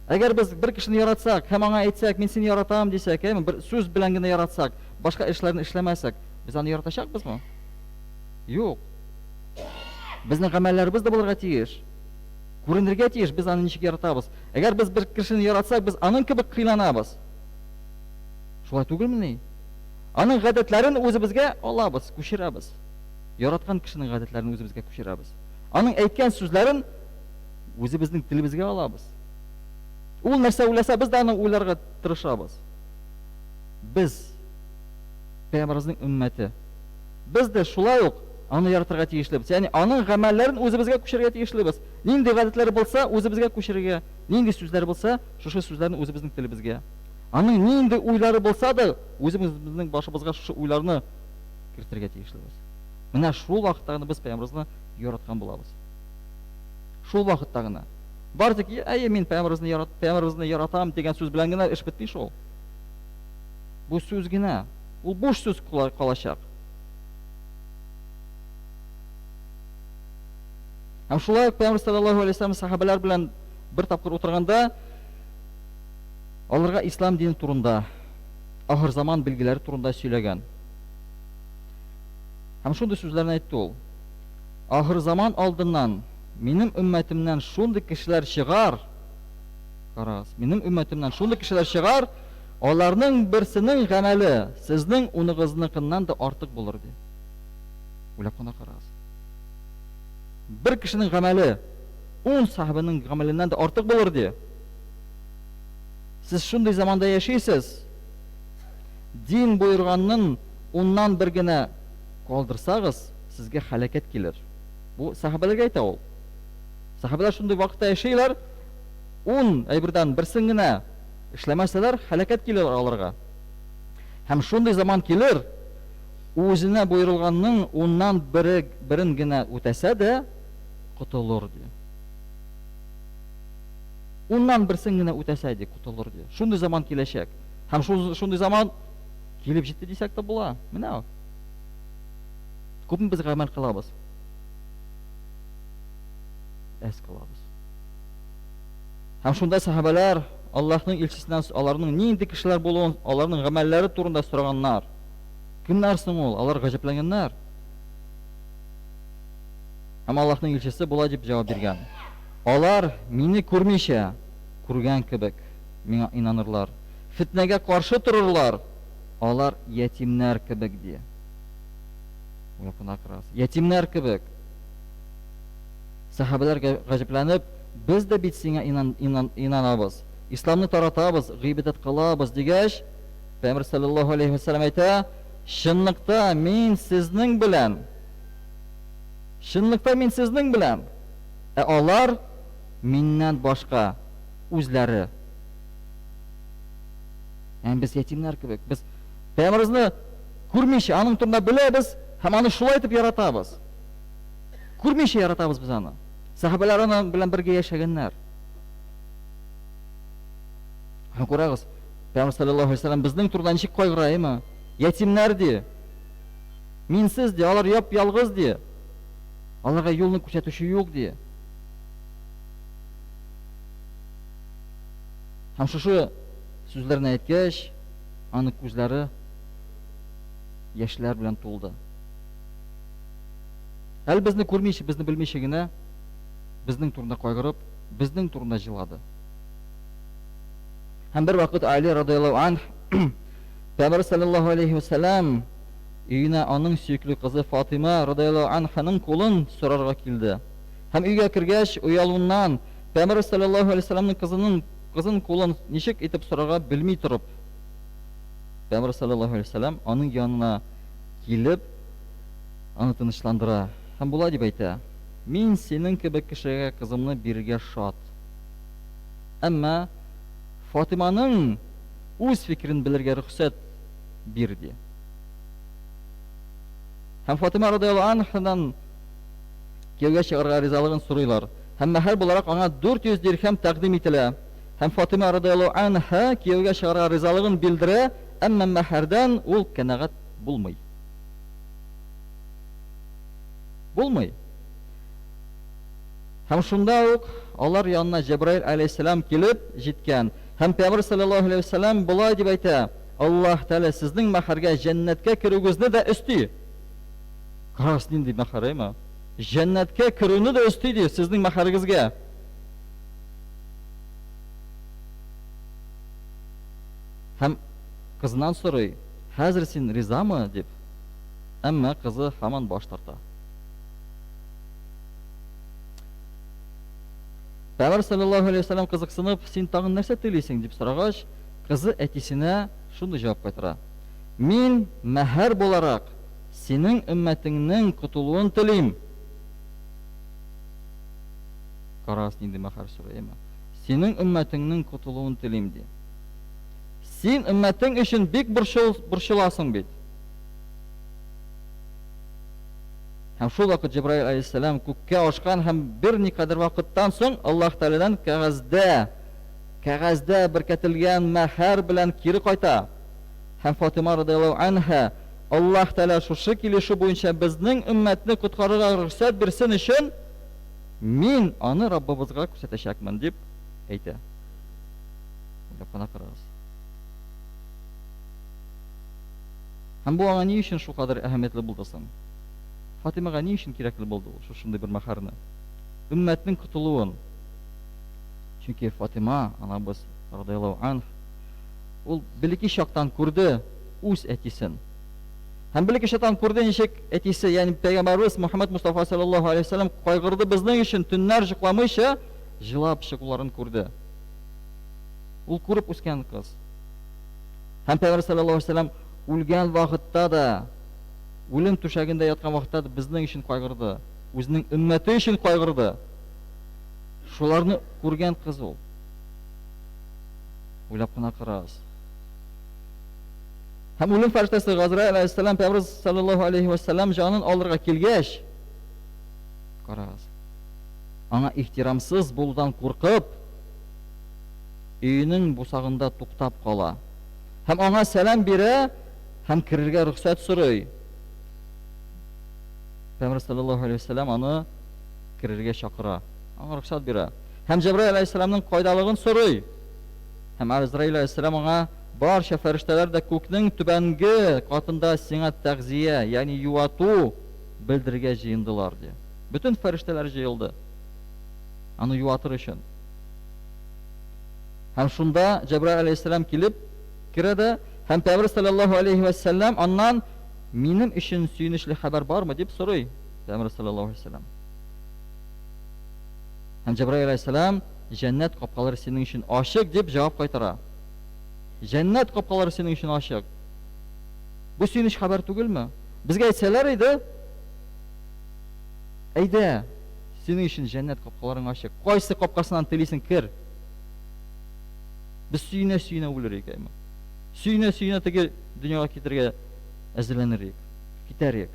Әгәр без бер кешене яратсак, һәм аңа әйтсәк: "Мин сине яратам", дисәк, бер сүз белән генә яратсак, башка эшләрне эшләмәсәк, без аны яратачакбызмы? Юк. Безнең гамәлләребез дә булырга тиеш. Күренергә тиеш, без аны ничек яратабыз. Әгәр без бер кешене яратсак, без аның кебек кыйланабыз. Шулай түгелмени? Аның гадәтләрен үзебезгә алабыз, күчерәбез. Яраткан кешенең гадәтләрен үзебезгә күчерәбез. Аның әйткән сүзләрен үзебезнең телебезгә алабыз. Ул нәрсә уйласа, без дә аны уйларга тырышабыз. Без Пәйгамбернең өммәте. Без дә шулай ук аны яратырга тиешлебез. Ягъни аның гамәлләрен үзебезгә күчерергә тиешлебез. Нинди гадәтләре булса, үзебезгә күчерергә, нинди сүзләре булса, шушы сүзләрне үзебезнең телебезгә. Аның нинди уйлары булса да, үзебезнең башыбызга шушы уйларны кертергә тиешлебез. Менә шул вакытта гына без Пәйгамберне яраткан булабыз. Шул вакытта гына. Бары тик: мин Пәйгамберне яратам" дигән сүз белән генә эш бетми шул. Бу сүз генә, ул буш сүз калачак. Һәм шулай Пәйгамбер саллаллаһу алейхи ва саллям сахабалар белән бер тапкыр утырганда, аларга ислам дине турында, ахыр заман билгеләре турында сөйләгән. Һәм шундый сүзләрне әйтте ул: "Ахыр заман алдыннан минем өммәтемнән шундый кешеләр чыгар", карагыз, минем өммәтемнән шундый кешеләр чыгар, аларның берсенең гамәле сезнең уныгызныкыннан да артык булыр, ди. Уйлап кына карагыз. Бер кешенең гамәле 10 сахабаның гамәленнән да артык булыр, ди. Сез шундый заманда яшисез, дин буйырганның уннан бер генә калдырсагыз, сезгә хәлакәт килер. Бу сахабаларга әйтә ул. Сахабалар шундый вакытта яшиләр, 10 әйбердән берсен генә эшләмәсәләр, хәлакәт килер аларга. Һәм шундый заман килер, үзенә буйрылганның уннан берен генә үтәсә дә котылыр, ди. Уннан берсен генә үтәсә дә котылыр, ди. Шундый заман киләчәк. Һәм шундый заман килеп җитте дисәк тә була. Менә. Күпме без гамәл кылабыз? Әз кылабыз. Һәм шунда сахабалар Аллаһның илчесеннән аларның нинди кешеләр булуын, аларның гамәлләре турында сораганнар. Кемнәр соң ул? Алар гаҗәпләнгәннәр. Һәм Аллаһның илчесе булай дип җавап биргән: "Алар мине күрмичә, күргән кебек миңа инанырлар. Фитнәгә каршы торырлар. Алар ятимнәр кебек", ди. Ятимнәр кебек. Сахабалар гаҗәпләнеп, без дә бит сиңа инанабыз. Исламны таратабыз, гыйбадәт кылабыз дигәч, Пәйгамбер саллаллаһу алейхи ва саллям әйтә, чынлыкта мин сезнең белән. Чынлыкта мин сезнең белән. Алар миннән башка үзләре. Без ятимнәр кебек. Без Пәйгамберне күрмичә, аның турында беләбез һәм аны шулай итеп яратабыз. Күрмичә яратабыз без аны. Сахабалар аның белән бергә яшәгәннәр. Күрәгез, Пәйгамбер саллаллаһу алейхи ва саллям безнең турыда ничек кайгыра, ятимнәр ди. Минсез ди, алар яп-ялгыз ди. Аларга юлны күрсәтүче юк ди. Һәм шушы сүзләрне әйткәч, аны күзләре яшьләр белән тулды. Әле безне күрмичә, безне белмичә генә безнең турында кайгырып, безнең турында җылады. Һәм бер вакыт Али радиллаһу анһ Пәйгамбер саллаллаһу алейхи ва саллям өенә аның сөйкле кызы Фатима радиллаһу анһаның кулын сорарга килде. Һәм өйгә кергәч, уялуыннан Пәйгамбер саллаллаһу алейхи ва саллямның кызын кулын ничек итеп сорарга белми торып, Пәйгамбер саллаллаһу алейхи ва саллям аның янына килеп, аны тынычландыра. Һәм булай дип әйтә: "Мин синең кебек кешегә кызымны бирергә шат. Әмма Фатиманың үз фикерен белергә рөхсәт бир" ди. Һәм Фатима радиллаһу анһадан кияүгә чыгарга ризалыгын сорыйлар. Һәм мәһәр буларак аңа 400 дирхәм тәкъдим ителә. Һәм Фатима радиллаһу анһа кияүгә чыгарга ризалыгын белдерә, әмма мәһәрдән ул канәгать булмый. Һәм шунда ук алар янына Җибраил алейһиссалам килеп җиткән. Һәм Пәйгамбер саллаллаһу алейхи ва саллям булай дип әйтә: "Аллаһ Тәгалә сезнең мәхәргә җәннәткә керүгезне дә өсти." Карагыз нинди мәхәр, җәннәткә керүне дә өсти ди сезнең мәхәрегезгә. Һәм кызыннан сорый: "Хәзер син ризамы?" дип. Әмма кызы һаман баш тарта. Пәйгамбер саллаллаһу алейхи ва саллям кызыксынып: "Син тагын нәрсә телисең?" дип сорагач, кызы әтисенә шундый җавап кайтара: "Мин мәһәр буларак синең өммәтеңнең котылуын телим." Карас нинди мәһәр сорый, "Синең өммәтеңнең котылуын телим" ди. Син өммәтең өчен бик борчыласың бит. Һәм шул вакыт Җибраил алейһиссалам күккә ашкан һәм бер никадәр вакыттан соң Аллаһ Тәгаләдән кәгазьдә беркәтелгән мәһәр белән кире кайта. Һәм Фатима радиллаһу анһа: "Аллаһ Тәгалә шушы килешү буенча безнең өммәтне коткарырга рөхсәт бирсен өчен мин аны Раббыбызга күрсәтәчәкмен" дип әйтә. Һәм бу аңа ни өчен шулкадәр әһәмиятле булды соң? Фатимага ни өчен кирәкле булды ул шушындый бер мәхәрне? Өммәтнең котылуын. Чөнки Фатима анабыз радиллаһу анһ ул билеки чактан күрде үз әтисен. Һәм билеки чактан күрде ничек әтисе, ягъни Пәйгамбәрбез Мөхәммәд Мустафа саллаллаһу алейхи ва саллям кайгырды безнең өчен, төннәр җыкламыйча җылап чыгуларын күрде. Ул күреп үскән кыз. Һәм Пәйгамбәр саллаллаһу алейхи ва саллям үлгән вакытта да, үлем түшәгендә яткан вакытта да безнең өчен кайгырды, үзенең өммәте өчен кайгырды. Шуларны күргән кыз ул. Уйлап кына карагыз. Һәм үлем фәрештәсе Газраил алейһиссалам Пәйгамбер саллаллаһу алейхи ва саллям җанын алырга килгәч, карагыз. Аңа ихтирамсыз булудан куркып, өйнең бусагында туктап кала. Һәм аңа сәлам бирә, һәм кирергә рөхсәт сорый. Пәйгамбер саллаллаһу алейхи ва саллям аны кирергә чакыра. Аңа рөхсәт бирә. Һәм Җибраил алейһиссаламның кайдалыгын сорый. Һәм Азраил алейһиссалам аңа: "Барча фәрештәләр дә күкнең түбәнге катында сиңа тәгъзия, ягъни юату белдергә җыендылар" ди. Бүтән фәрештәләр җыелды. Аны юатыр өчен. Һәм шунда Җибраил алейһиссалам килеп керә дә, һәм Пәйгамбер саллаллаһу алейхи ва саллям аннан минем өчен сөенечле хәбәр бармы дип сорый Пәйгамбер саллаллаһу алейһи ва саллям. Һәм Җибраил алейһиссалам җәннәт капкалары синең өчен ачык дип җавап кайтара. Җәннәт капкалары синең өчен ачык. Бу сөенеч хәбәр түгелме? Безгә әйтсәләр иде, әйдә, синең өчен җәннәт капкаларың ачык. Кайсы капкасыннан телисең кер. Без сөенә үлерик әйме. Сөенә теге дөньяга китәргә әзерләнерик, китәрик.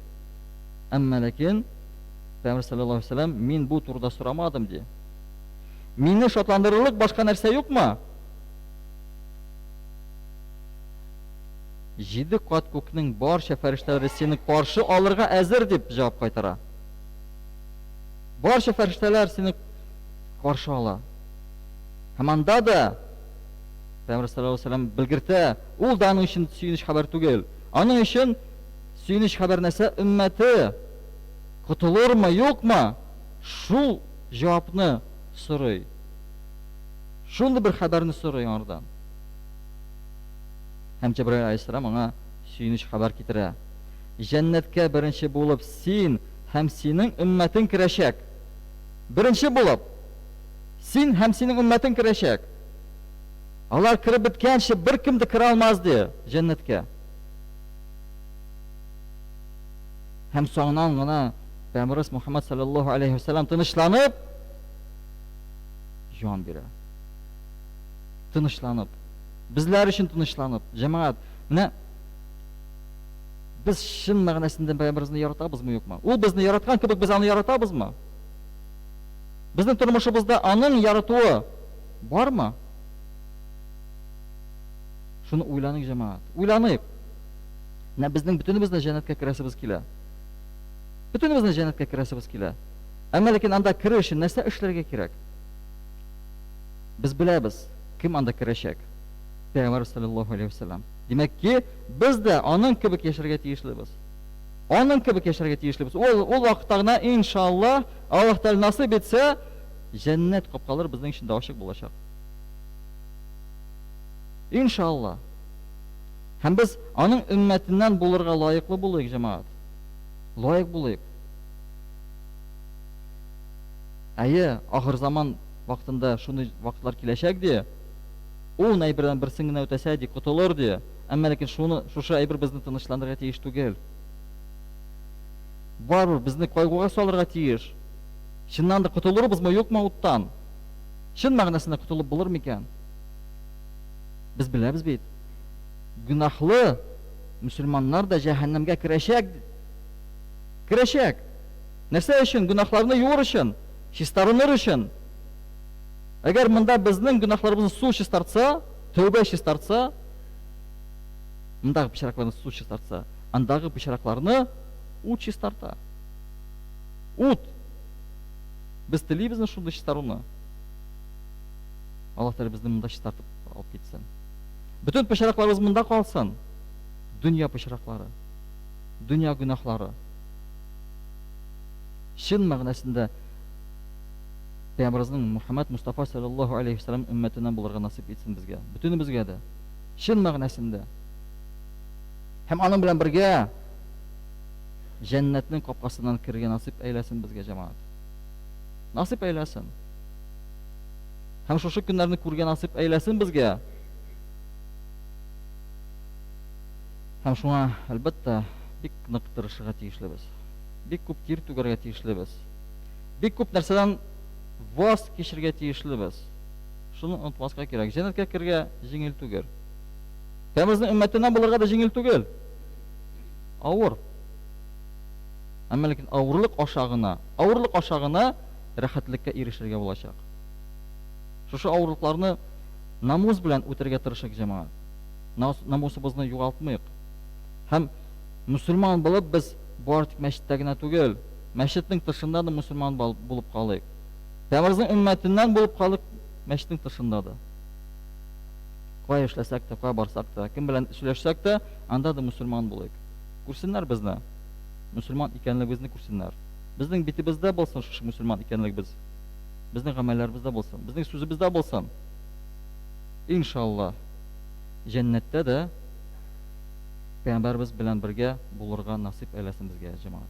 Әмма ләкин Пәйгамбер саллаллаһу алейһи ва саллям мин бу турыда сорамадым ди. Мине шатландырырлык башка нәрсә юкмы? 7 кат күкнең барча фәрештәләре сине каршы алырга әзер дип җавап кайтара. Барча фәрештәләр сине каршы ала. Һәм анда да Пәйгамбер саллаллаһу алейһи ва саллям белгертә, ул да аның өчен сөенеч хәбәр түгел. Аның өчен сөенеч хәбәр нәрсә? Өммәте котылырмы, юкмы? Шул җавапны сорый. Шундый бер хәбәрне сорый аңардан. Һәм Җибраил алейһиссалам аңа сөенеч хәбәр китерә. Җәннәткә беренче булып син һәм синең өммәтең керәчәк. Беренче булып син һәм синең өммәтең керәчәк. Алар киреп биткәнче беркем дә кирә алмас ди җәннәткә. Һәм соңыннан гына Пәйгамберimiz Мухаммад саллаллаһу алейһи ва саллям тынычланып җан бирә. Тынычланып. Безләр өчен тынычланып, җәмәгать, менә без шын мәгънәсендә Пәйгамберimizni яратабызмы, юкмы? Ул безне яраткан кебек без аны яратабызмы? Безнең тормышыбызда аның яратуы бармы? Шуны уйланыйк, җәмәгать. Уйланыйк. Менә безнең бөтенебезне җәннәткә керәсебез килә. Бөтенебезне җәннәткә керәсебез килә. Әмма ләкин анда керү өчен нәрсә эшләргә кирәк? Без беләбез, кем анда керәчәк? Пәйгамбер саллаллаһу алейһи ва саллям. Димәк ки, без дә аның кебек яшәргә тиешлебез. Аның кебек яшәргә тиешлебез. Ул вакытта гына иншаллаһ, Аллаһ Тәгалә насыйп итсә, җәннәт капкалары безнең өчен дә ачык булачак. Иншаллаһ. Һәм без аның өммәтеннән булырга лаеклы булыйк, җәмәгать. Лаек булыйк. Әйе, ахыр заман вакытында шундый вакытлар киләчәк ди. Ул әйбердән берсен генә үтәсә ди, котылыр ди. Әмма ләкин шушы әйбер безне тынычландырырга тиеш түгел. Барыбер безне кайгыга салырга тиеш. Чыннан да котылырбызмы, юкмы уттан? Чын мәгънәсендә котылып булыр микән? Без беләбез бит. Гүнахлы мөселманнар да җәһәннәмгә керәчәк. Керәчәк. Нәрсә өчен? Гүнахларны юыр өчен, чистарыныр өчен. Әгәр монда безнең гүнахларыбызны су чистартса, тәүбә чистартса, мондагы пычракларны су чистартса, андагы пычракларны ут чистарта. Ут. Без телибезне шундый чистаруны. Аллаһ Тәгалә безне монда чистартып алып китсен. Бүтән пычракларыбыз монда калсын. Дөнья пычраклары, дөнья гүнахлары. Шын мәгънәсендә Пәйгамберimiz Мухаммад Мустафа саллаллаһу алейһи ва саллям өммәтеннән булырга насыйп итсен безгә. Бүтәнебезгә дә. Шын мәгънәсендә. Һәм аның белән бергә җәннәтнең капкасыннан кергән насыйп әйләсен безгә, җәмәгать. Насыйп әйләсен. Һәм шушы көннәрне күргән насыйп әйләсен безгә. Һәм шуңа әлбәттә бик нык тырышырга тиешлебез. Бик күп тир түгәргә тиешлебез. Бик күп нәрсәдән ваз кичергә тиешлебез. Шуны онытмаска кирәк. Җәннәткә кергә җиңел түгел. Пәйгамберimiz өммәтеннән булырга да җиңел түгел. Авыр. Әмма ләкин авырлык ашагына рәхәтлеккә ирешергә булачак. Шушы авырлыкларны намус белән үтәргә тырышыйк, җәмәгать. Намусыбызны югалтмыйк. Һәм мөселман булып без бар тик мәчеттә генә түгел, мәчетнең тышында да мөселман булып калыйк. Пәйгамберimiz өммәтеннән булып калык мәчетнең тышында да. Кая эшләсәк тә, кая барсак та, кем белән сөйләшсәк тә, анда да мөселман булыйк. Күрсеннәр безне. Мөселман икәнлегебезне күрсеннәр. Безнең битебездә булсын шушы мөселман икәнлегебез. Безнең гамәлләребездә булсын, безнең сүзебездә булсын. Иншаллаһ. Җәннәттә дә Peygamberimiz bilen birge bulurga nasip eylesin bizge cemaat.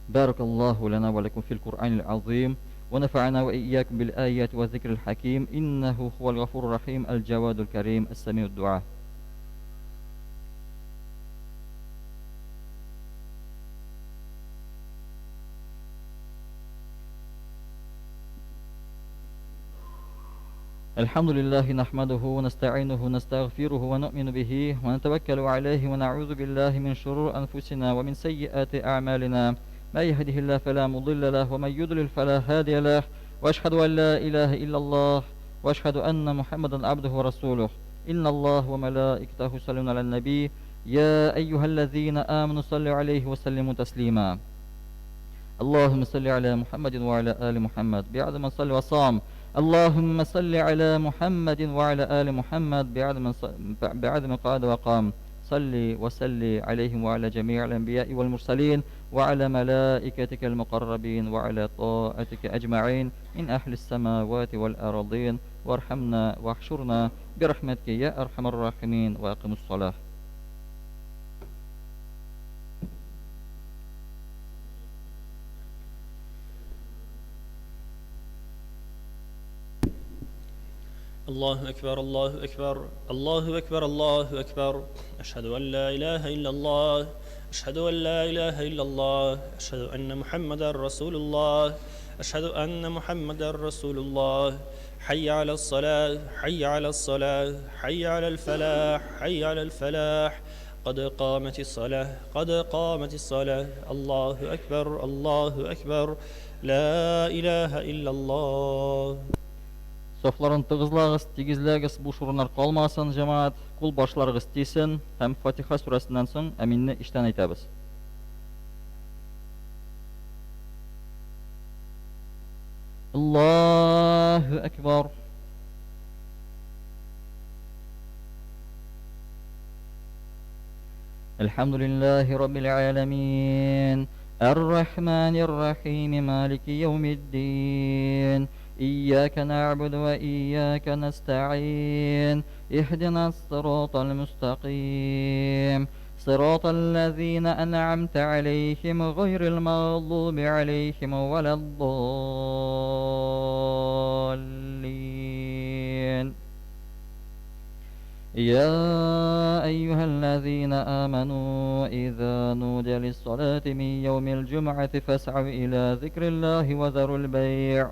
Barakallahu lana ve lekum fil Kur'anil azim ve nefa'ana ve iyyakum bil ayati ve zikril hakim innehu huvel gafurur rahim el cevadul kerim es semi'ud dua. الحمد لله نحمده ونستعينه ونستغفره ونؤمن به ونتوكل عليه ونعوذ بالله من شرور أنفسنا ومن سيئات أعمالنا ما يهده الله فلا مضل له ومن يضلل فلا هادي له وأشهد أن لا إله إلا الله وأشهد أن محمدا عبده ورسوله إن الله وملائكته يصلون على النبي يا أيها الذين آمنوا صلوا عليه وسلموا تسليما اللهم صل على محمد وعلى آل محمد بعد من صلى وصام اللهم صل على محمد وعلى آل محمد بعد من قعد وقام صل وسلم عليهم وعلى جميع الأنبياء والمرسلين وعلى ملائكتك المقربين وعلى طاعتك أجمعين من أهل السماوات والأرضين وارحمنا واحشرنا برحمتك يا أرحم الراحمين وأقم الصلاة. الله أكبر الله أكبر الله أكبر الله أكبر أشهد أن لا إله إلا الله أشهد أن لا إله إلا الله أشهد أن محمدا رسول الله أشهد أن محمدا رسول الله حي على الصلاة حي على الصلاة حي على الفلاح حي على الفلاح قد قامت الصلاة قد قامت الصلاة الله أكبر الله أكبر لا إله إلا الله. Sofların tığızlağız, tigizlağız, bu şurunlar kalmasın cemaat, kul başlarığız tiysin, hem Fatiha suresinden son eminni işten aytabız. Allahu Ekber. Elhamdülillahi Rabbil alemin. Errahmanirrahim. Maliki yevmiddin. إياك نعبد وإياك نستعين اهدنا الصراط المستقيم صراط الذين أنعمت عليهم غير المغضوب عليهم ولا الضالين. يا أيها الذين آمنوا إذا نودي للصلاة من يوم الجمعة فاسعوا إلى ذكر الله وذروا البيع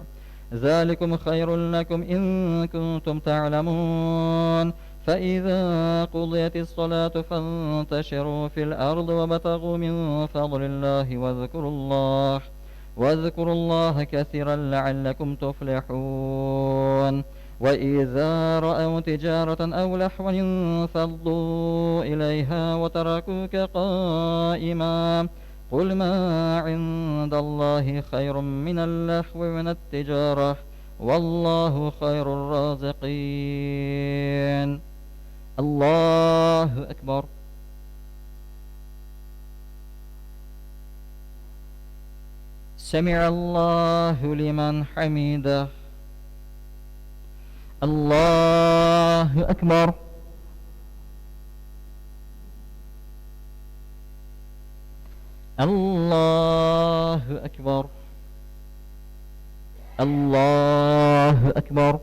ذلكم خير لكم إن كنتم تعلمون فإذا قضيت الصلاة فانتشروا في الأرض وابتغوا من فضل الله واذكروا الله كثيرا لعلكم تفلحون وإذا رأوا تجارة أو لحوا انفضوا إليها وتركوك قائما قل ما عند الله خير من اللهو من التجارة والله خير الرازقين. الله أكبر. سمع الله لمن حمده. الله أكبر. الله أكبر. الله أكبر.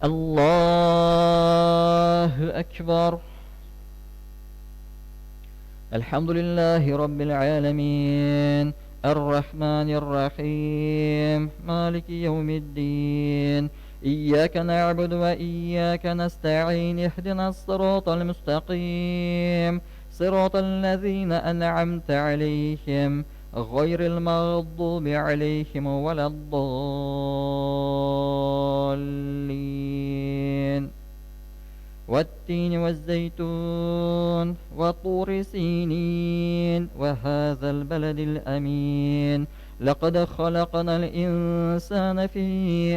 الله أكبر. الحمد لله رب العالمين الرحمن الرحيم مالك يوم الدين إياك نعبد وإياك نستعين اهدنا الصراط المستقيم صراط الذين أنعمت عليهم غير المغضوب عليهم ولا الضالين. والتين والزيتون وطور سينين وهذا البلد الأمين لقد خلقنا الإنسان في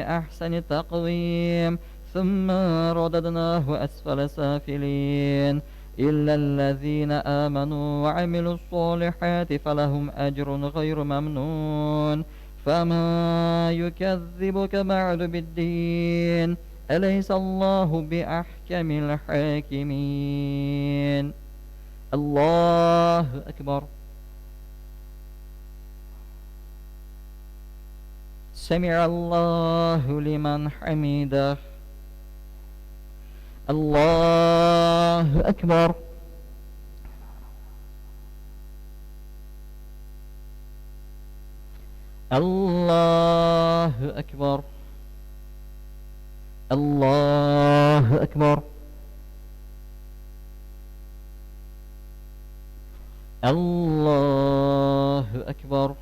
أحسن تقويم ثم رددناه أسفل سافلين إلا الذين آمنوا وعملوا الصالحات فلهم أجر غير ممنون فما يكذبك بعد بالدين أليس الله بأحكم الحاكمين الله أكبر سمع الله لمن حمده الله أكبر الله أكبر الله أكبر الله أكبر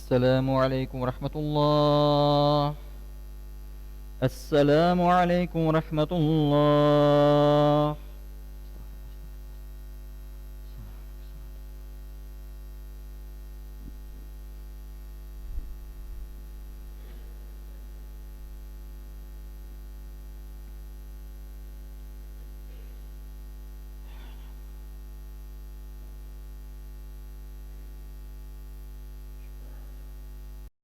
السلام عليكم ورحمة الله السلام عليكم ورحمة الله